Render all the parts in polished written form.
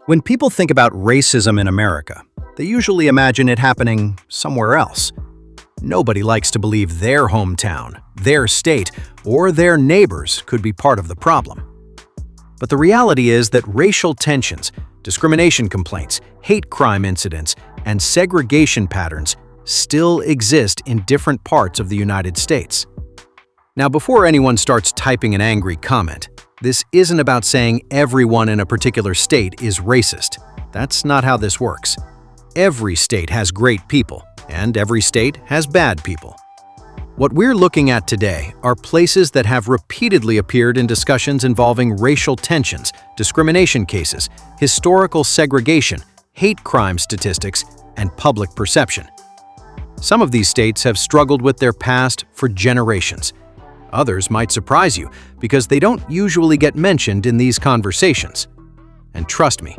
When people think about racism in America, they usually imagine it happening somewhere else. Nobody likes to believe their hometown, their state, or their neighbors could be part of the problem. But the reality is that racial tensions, discrimination complaints, hate crime incidents, and segregation patterns still exist in different parts of the United States. Now, before anyone starts typing an angry comment, this isn't about saying everyone in a particular state is racist. That's not how this works. Every state has great people, and every state has bad people. What we're looking at today are places that have repeatedly appeared in discussions involving racial tensions, discrimination cases, historical segregation, hate crime statistics, and public perception. Some of these states have struggled with their past for generations. Others might surprise you because they don't usually get mentioned in these conversations. And trust me,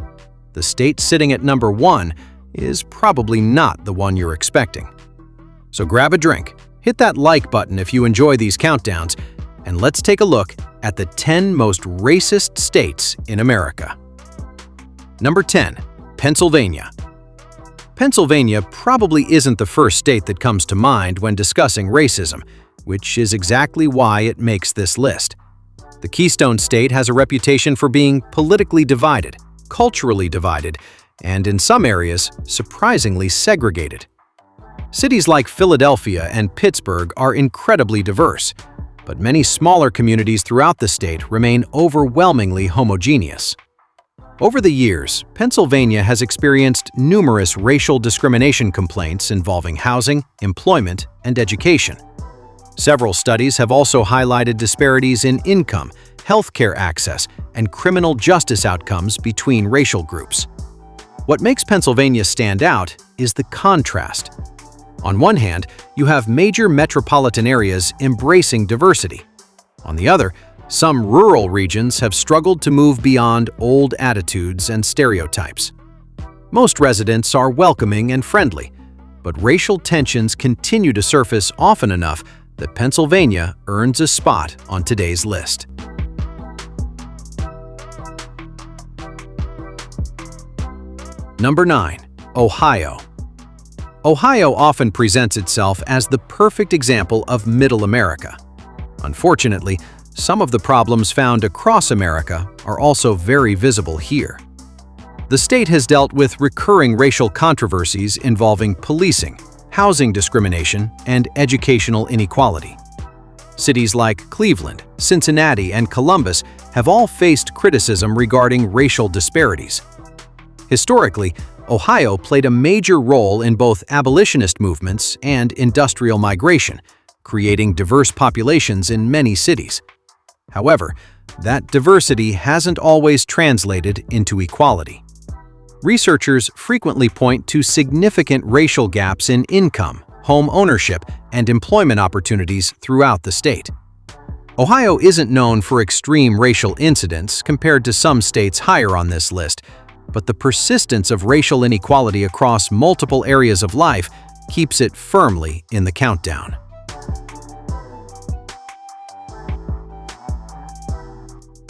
the state sitting at number 1 is probably not the one you're expecting. So grab a drink, hit that like button if you enjoy these countdowns, and let's take a look at the 10 most racist states in America. Number 10, Pennsylvania. Pennsylvania probably isn't the first state that comes to mind when discussing racism, which is exactly why it makes this list. The Keystone State has a reputation for being politically divided, culturally divided, and in some areas, surprisingly segregated. Cities like Philadelphia and Pittsburgh are incredibly diverse, but many smaller communities throughout the state remain overwhelmingly homogeneous. Over the years, Pennsylvania has experienced numerous racial discrimination complaints involving housing, employment, and education. Several studies have also highlighted disparities in income, healthcare access, and criminal justice outcomes between racial groups. What makes Pennsylvania stand out is the contrast. On one hand, you have major metropolitan areas embracing diversity. On the other, some rural regions have struggled to move beyond old attitudes and stereotypes. Most residents are welcoming and friendly, but racial tensions continue to surface often enough that Pennsylvania earns a spot on today's list. Number 9, Ohio. Ohio often presents itself as the perfect example of Middle America. Unfortunately, some of the problems found across America are also very visible here. The state has dealt with recurring racial controversies involving policing, housing discrimination, and educational inequality. Cities like Cleveland, Cincinnati, and Columbus have all faced criticism regarding racial disparities. Historically, Ohio played a major role in both abolitionist movements and industrial migration, creating diverse populations in many cities. However, that diversity hasn't always translated into equality. Researchers frequently point to significant racial gaps in income, home ownership, and employment opportunities throughout the state. Ohio isn't known for extreme racial incidents compared to some states higher on this list, but the persistence of racial inequality across multiple areas of life keeps it firmly in the countdown.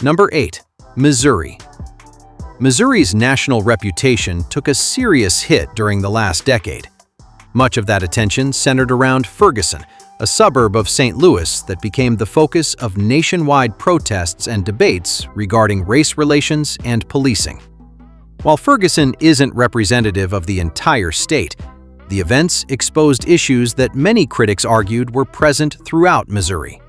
Number 8, Missouri. Missouri's national reputation took a serious hit during the last decade. Much of that attention centered around Ferguson, a suburb of St. Louis that became the focus of nationwide protests and debates regarding race relations and policing. While Ferguson isn't representative of the entire state, the events exposed issues that many critics argued were present throughout Missouri.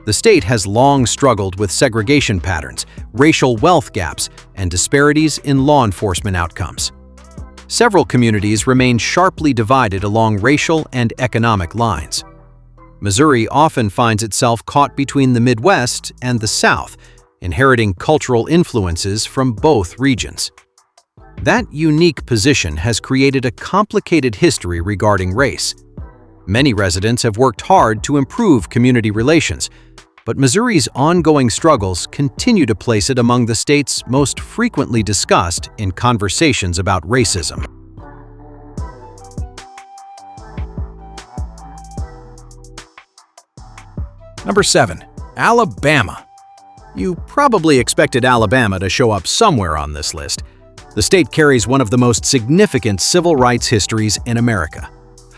The state has long struggled with segregation patterns, racial wealth gaps, and disparities in law enforcement outcomes. Several communities remain sharply divided along racial and economic lines. Missouri often finds itself caught between the Midwest and the South, inheriting cultural influences from both regions. That unique position has created a complicated history regarding race. Many residents have worked hard to improve community relations, but Missouri's ongoing struggles continue to place it among the states most frequently discussed in conversations about racism. Number 7, Alabama. You probably expected Alabama to show up somewhere on this list. The state carries one of the most significant civil rights histories in America.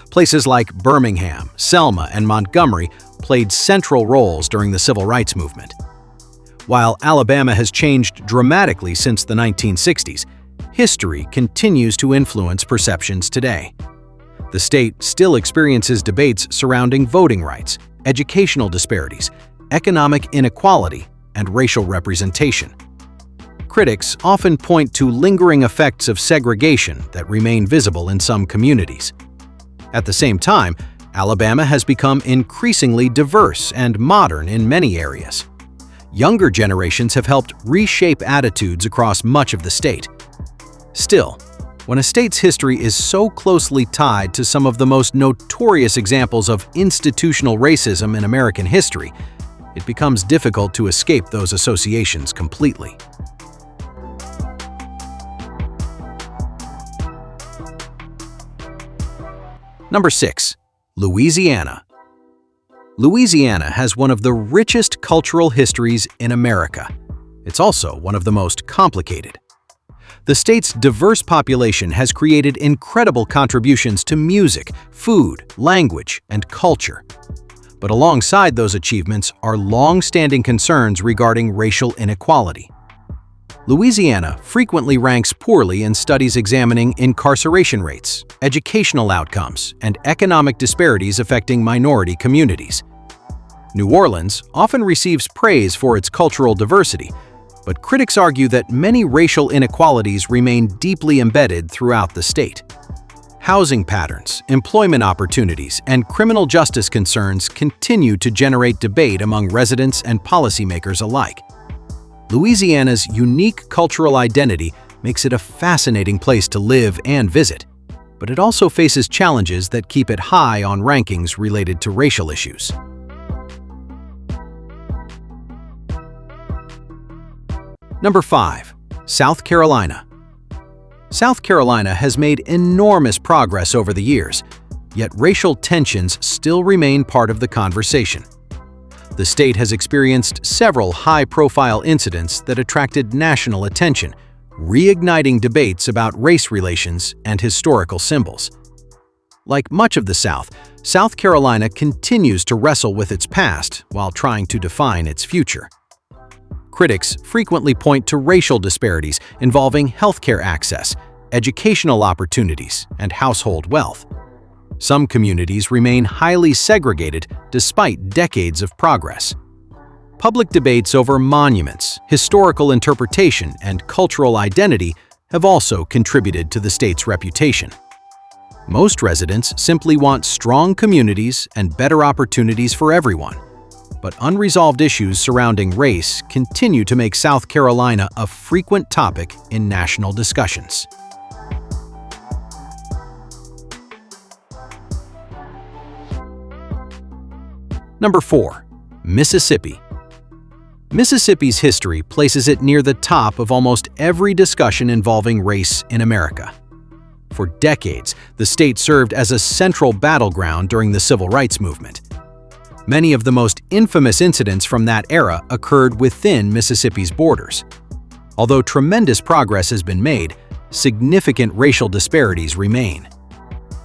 Places like Birmingham, Selma, and Montgomery played central roles during the civil rights movement. While Alabama has changed dramatically since the 1960s, history continues to influence perceptions today. The state still experiences debates surrounding voting rights, educational disparities, economic inequality, and racial representation. Critics often point to lingering effects of segregation that remain visible in some communities. At the same time, Alabama has become increasingly diverse and modern in many areas. Younger generations have helped reshape attitudes across much of the state. Still, when a state's history is so closely tied to some of the most notorious examples of institutional racism in American history, it becomes difficult to escape those associations completely. Number 6. Louisiana. Louisiana has one of the richest cultural histories in America. It's also one of the most complicated. The state's diverse population has created incredible contributions to music, food, language, and culture. But alongside those achievements are long-standing concerns regarding racial inequality. Louisiana frequently ranks poorly in studies examining incarceration rates, educational outcomes, and economic disparities affecting minority communities. New Orleans often receives praise for its cultural diversity, but critics argue that many racial inequalities remain deeply embedded throughout the state. Housing patterns, employment opportunities, and criminal justice concerns continue to generate debate among residents and policymakers alike. Louisiana's unique cultural identity makes it a fascinating place to live and visit, but it also faces challenges that keep it high on rankings related to racial issues. Number 5. South Carolina. South Carolina has made enormous progress over the years, yet racial tensions still remain part of the conversation. The state has experienced several high-profile incidents that attracted national attention, reigniting debates about race relations and historical symbols. Like much of the South, South Carolina continues to wrestle with its past while trying to define its future. Critics frequently point to racial disparities involving healthcare access, educational opportunities, and household wealth. Some communities remain highly segregated despite decades of progress. Public debates over monuments, historical interpretation, and cultural identity have also contributed to the state's reputation. Most residents simply want strong communities and better opportunities for everyone, but unresolved issues surrounding race continue to make South Carolina a frequent topic in national discussions. Number 4. Mississippi. Mississippi's history places it near the top of almost every discussion involving race in America. For decades, the state served as a central battleground during the Civil Rights Movement. Many of the most infamous incidents from that era occurred within Mississippi's borders. Although tremendous progress has been made, significant racial disparities remain.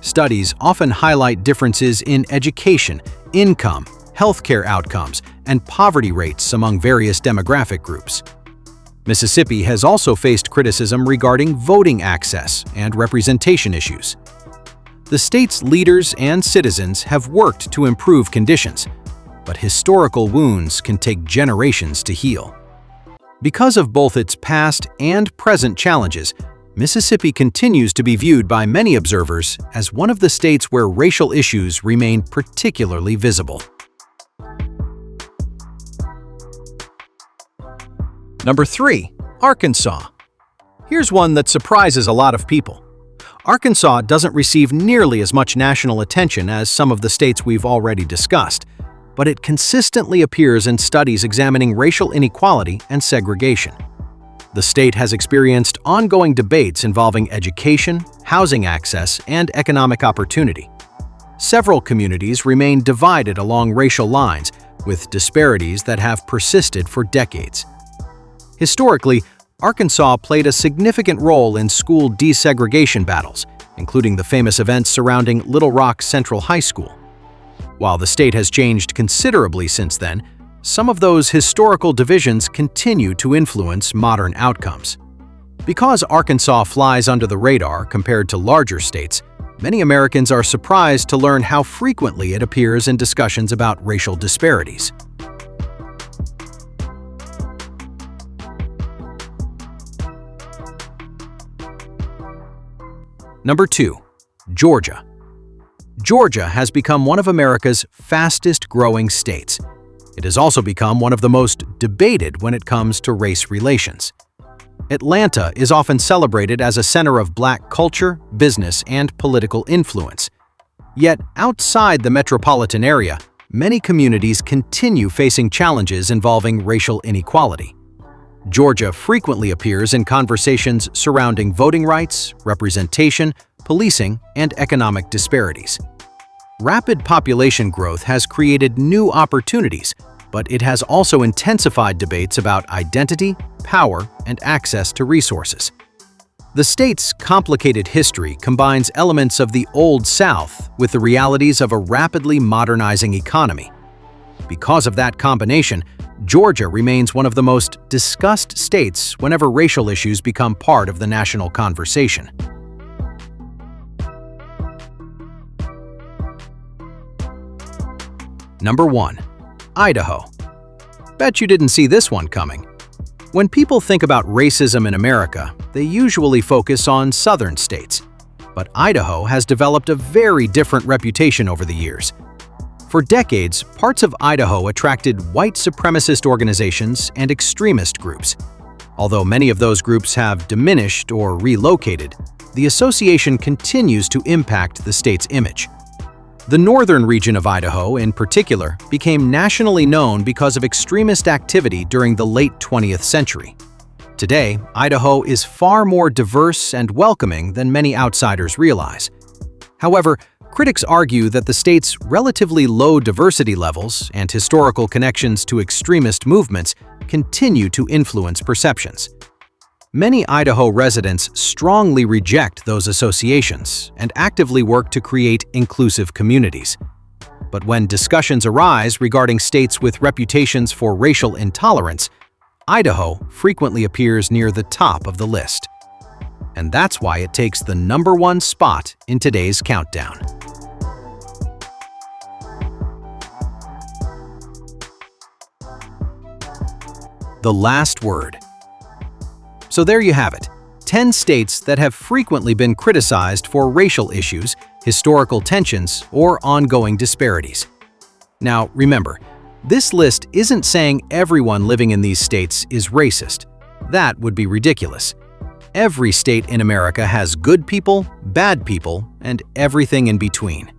Studies often highlight differences in education, income, healthcare outcomes, and poverty rates among various demographic groups. Mississippi has also faced criticism regarding voting access and representation issues. The state's leaders and citizens have worked to improve conditions, but historical wounds can take generations to heal. Because of both its past and present challenges, Mississippi continues to be viewed by many observers as one of the states where racial issues remain particularly visible. Number 3. Arkansas. Here's one that surprises a lot of people. Arkansas doesn't receive nearly as much national attention as some of the states we've already discussed, but it consistently appears in studies examining racial inequality and segregation. The state has experienced ongoing debates involving education, housing access, and economic opportunity. Several communities remain divided along racial lines, with disparities that have persisted for decades. Historically, Arkansas played a significant role in school desegregation battles, including the famous events surrounding Little Rock Central High School. While the state has changed considerably since then, some of those historical divisions continue to influence modern outcomes. Because Arkansas flies under the radar compared to larger states, many Americans are surprised to learn how frequently it appears in discussions about racial disparities. Number 2. Georgia. Georgia has become one of America's fastest-growing states. It has also become one of the most debated when it comes to race relations. Atlanta is often celebrated as a center of Black culture, business, and political influence. Yet, outside the metropolitan area, many communities continue facing challenges involving racial inequality. Georgia frequently appears in conversations surrounding voting rights, representation, policing, and economic disparities. Rapid population growth has created new opportunities, but it has also intensified debates about identity, power, and access to resources. The state's complicated history combines elements of the Old South with the realities of a rapidly modernizing economy. Because of that combination, Georgia remains one of the most discussed states whenever racial issues become part of the national conversation. Number 1. Idaho. Bet you didn't see this one coming. When people think about racism in America, they usually focus on southern states. But Idaho has developed a very different reputation over the years. For decades, parts of Idaho attracted white supremacist organizations and extremist groups. Although many of those groups have diminished or relocated, the association continues to impact the state's image. The northern region of Idaho, in particular, became nationally known because of extremist activity during the late 20th century. Today, Idaho is far more diverse and welcoming than many outsiders realize. However, critics argue that the state's relatively low diversity levels and historical connections to extremist movements continue to influence perceptions. Many Idaho residents strongly reject those associations and actively work to create inclusive communities. But when discussions arise regarding states with reputations for racial intolerance, Idaho frequently appears near the top of the list. And that's why it takes the number 1 spot in today's countdown. The last word. So there you have it, 10 states that have frequently been criticized for racial issues, historical tensions, or ongoing disparities. Now, remember, this list isn't saying everyone living in these states is racist. That would be ridiculous. Every state in America has good people, bad people, and everything in between.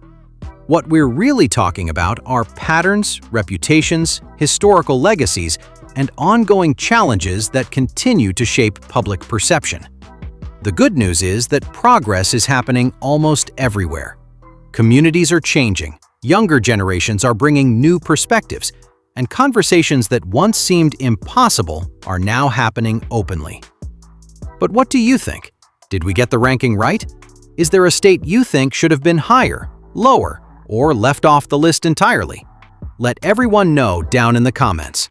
What we're really talking about are patterns, reputations, historical legacies, and ongoing challenges that continue to shape public perception. The good news is that progress is happening almost everywhere. Communities are changing, younger generations are bringing new perspectives, and conversations that once seemed impossible are now happening openly. But what do you think? Did we get the ranking right? Is there a state you think should have been higher, lower, or left off the list entirely? Let everyone know down in the comments.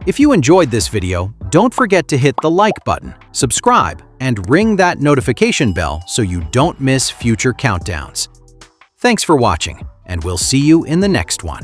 If you enjoyed this video, don't forget to hit the like button, subscribe, and ring that notification bell so you don't miss future countdowns. Thanks for watching, and we'll see you in the next one.